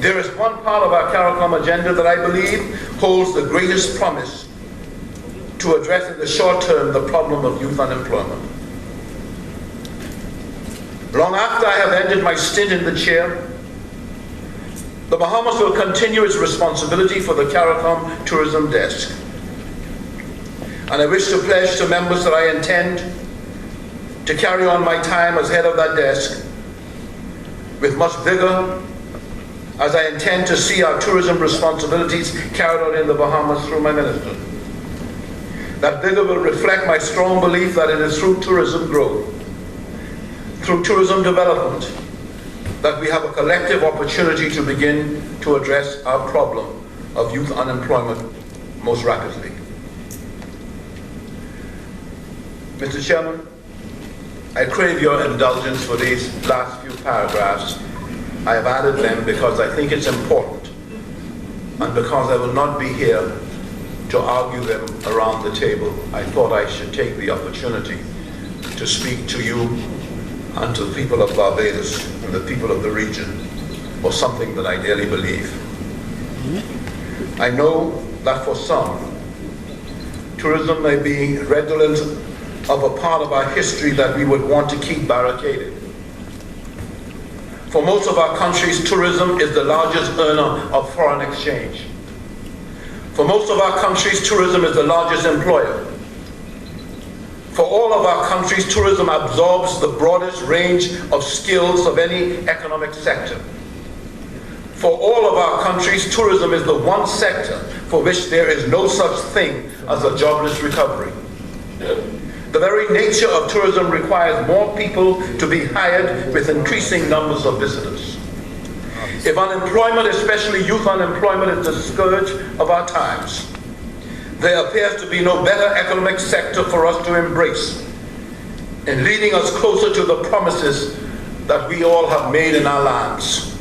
There is one part of our CARICOM agenda that I believe holds the greatest promise to address in the short term the problem of youth unemployment. Long after I have ended my stint in the chair, the Bahamas will continue its responsibility for the CARICOM Tourism Desk. And I wish to pledge to members that I intend to carry on my time as head of that desk with much vigor, as I intend to see our tourism responsibilities carried out in the Bahamas through my minister. That vigor will reflect my strong belief that it is through tourism growth, through tourism development, that we have a collective opportunity to begin to address our problem of youth unemployment most rapidly. Mr. Chairman, I crave your indulgence for these last few paragraphs. I have added them because I think it's important and because I will not be here to argue them around the table. I thought I should take the opportunity to speak to you and to the people of Barbados and the people of the region for something that I dearly believe. I know that for some, tourism may be redolent of a part of our history that we would want to keep barricaded. For most of our countries, tourism is the largest earner of foreign exchange. For most of our countries, tourism is the largest employer. For all of our countries, tourism absorbs the broadest range of skills of any economic sector. For all of our countries, tourism is the one sector for which there is no such thing as a jobless recovery. The very nature of tourism requires more people to be hired with increasing numbers of visitors. If unemployment, especially youth unemployment, is the scourge of our times, there appears to be no better economic sector for us to embrace in leading us closer to the promises that we all have made in our lands.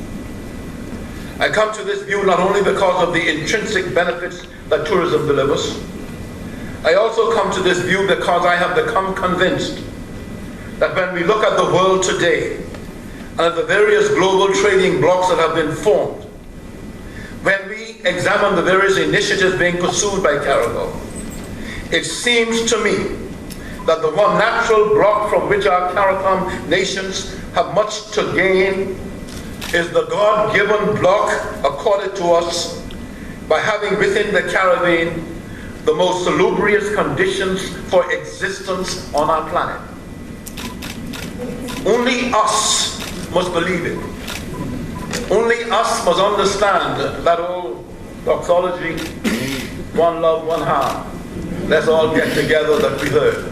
I come to this view not only because of the intrinsic benefits that tourism delivers. I also come to this view because I have become convinced that when we look at the world today and at the various global trading blocs that have been formed, when we examine the various initiatives being pursued by CARICOM, it seems to me that the one natural bloc from which our CARICOM nations have much to gain is the God-given bloc accorded to us by having within the Caribbean the most salubrious conditions for existence on our planet. Only us must believe it. Only us must understand that old doxology, one love, one heart. Let's all get together that we heard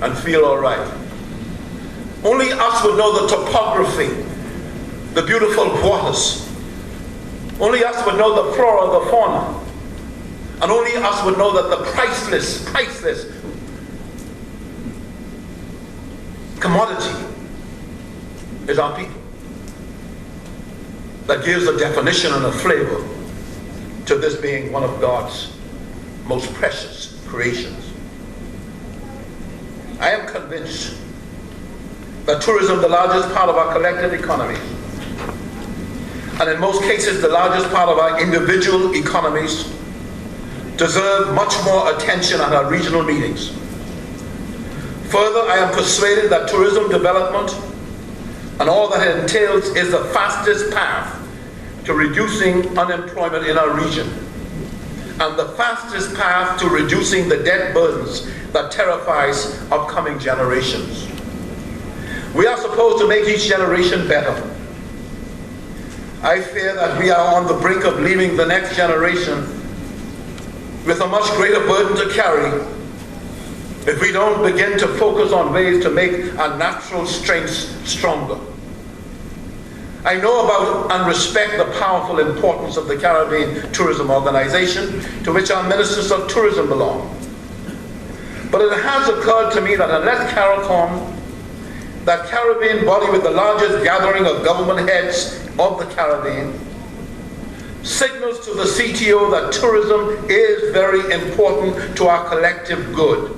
and feel all right. Only us would know the topography, the beautiful waters. Only us would know the flora, the fauna. And only us would know that the priceless commodity is our people. That gives a definition and a flavor to this being one of God's most precious creations. I am convinced that tourism, the largest part of our collective economy, and in most cases the largest part of our individual economies, deserve much more attention at our regional meetings. Further, I am persuaded that tourism development and all that it entails is the fastest path to reducing unemployment in our region and the fastest path to reducing the debt burdens that terrifies upcoming generations. We are supposed to make each generation better. I fear that we are on the brink of leaving the next generation with a much greater burden to carry if we don't begin to focus on ways to make our natural strengths stronger. I know about and respect the powerful importance of the Caribbean Tourism Organization, to which our ministers of tourism belong. But it has occurred to me that unless CARICOM, that Caribbean body with the largest gathering of government heads of the Caribbean, signals to the CTO that tourism is very important to our collective good,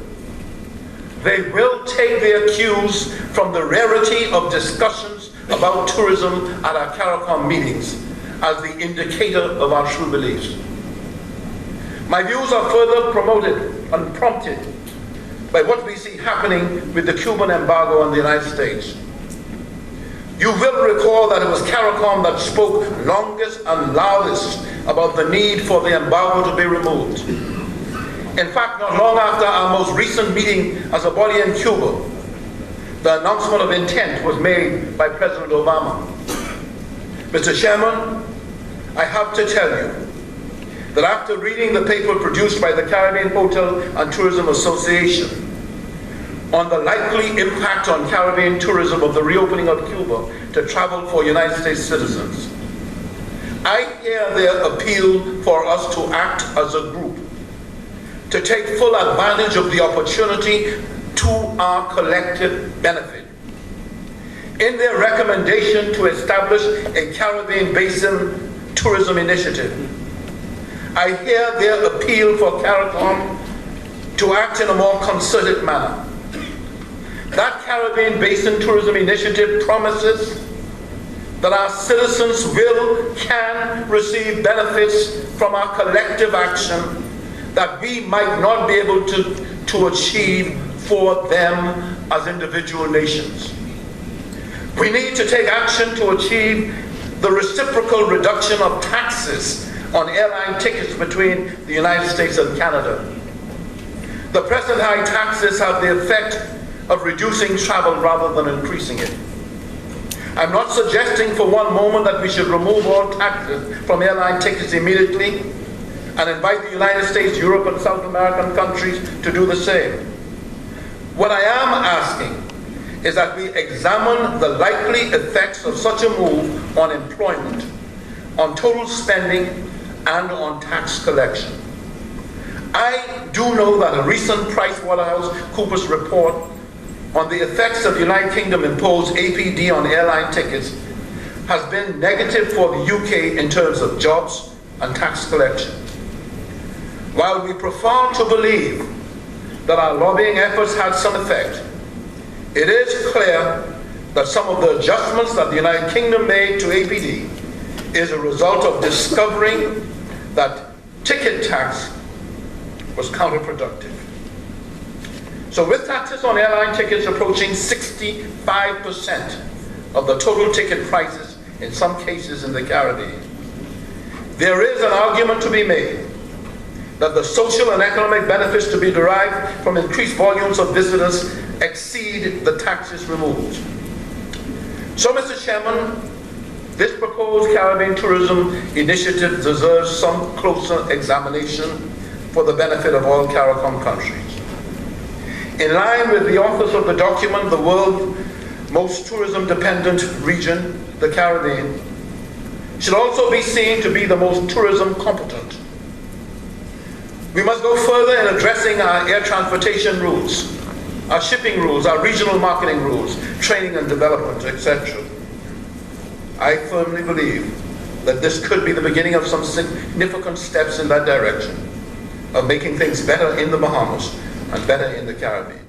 they will take their cues from the rarity of discussions about tourism at our CARICOM meetings as the indicator of our true beliefs. My views are further promoted and prompted by what we see happening with the Cuban embargo on the United States. You will recall that it was CARICOM that spoke longest and loudest about the need for the embargo to be removed. In fact, not long after our most recent meeting as a body in Cuba, the announcement of intent was made by President Obama. Mr. Chairman, I have to tell you that after reading the paper produced by the Caribbean Hotel and Tourism Association on the likely impact on Caribbean tourism of the reopening of Cuba to travel for United States citizens, I hear their appeal for us to act as a group, to take full advantage of the opportunity to our collective benefit. In their recommendation to establish a Caribbean Basin Tourism Initiative, I hear their appeal for CARICOM to act in a more concerted manner. That Caribbean Basin Tourism Initiative promises that our citizens can receive benefits from our collective action that we might not be able to achieve for them as individual nations. We need to take action to achieve the reciprocal reduction of taxes on airline tickets between the United States and Canada. The present high taxes have the effect of reducing travel rather than increasing it. I'm not suggesting for one moment that we should remove all taxes from airline tickets immediately and invite the United States, Europe, and South American countries to do the same. What I am asking is that we examine the likely effects of such a move on employment, on total spending, and on tax collection. I do know that a recent PricewaterhouseCoopers report on the effects of United Kingdom imposed APD on airline tickets has been negative for the UK in terms of jobs and tax collection. While we prefer to believe that our lobbying efforts had some effect, it is clear that some of the adjustments that the United Kingdom made to APD is a result of discovering that ticket tax was counterproductive. So with taxes on airline tickets approaching 65% of the total ticket prices in some cases in the Caribbean, there is an argument to be made that the social and economic benefits to be derived from increased volumes of visitors exceed the taxes removed. So, Mr. Chairman, this proposed Caribbean Tourism Initiative deserves some closer examination for the benefit of all CARICOM countries. In line with the authors of the document, the world's most tourism-dependent region, the Caribbean, should also be seen to be the most tourism-competent. We must go further in addressing our air transportation rules, our shipping rules, our regional marketing rules, training and development, etc. I firmly believe that this could be the beginning of some significant steps in that direction, of making things better in the Bahamas and better in the Caribbean.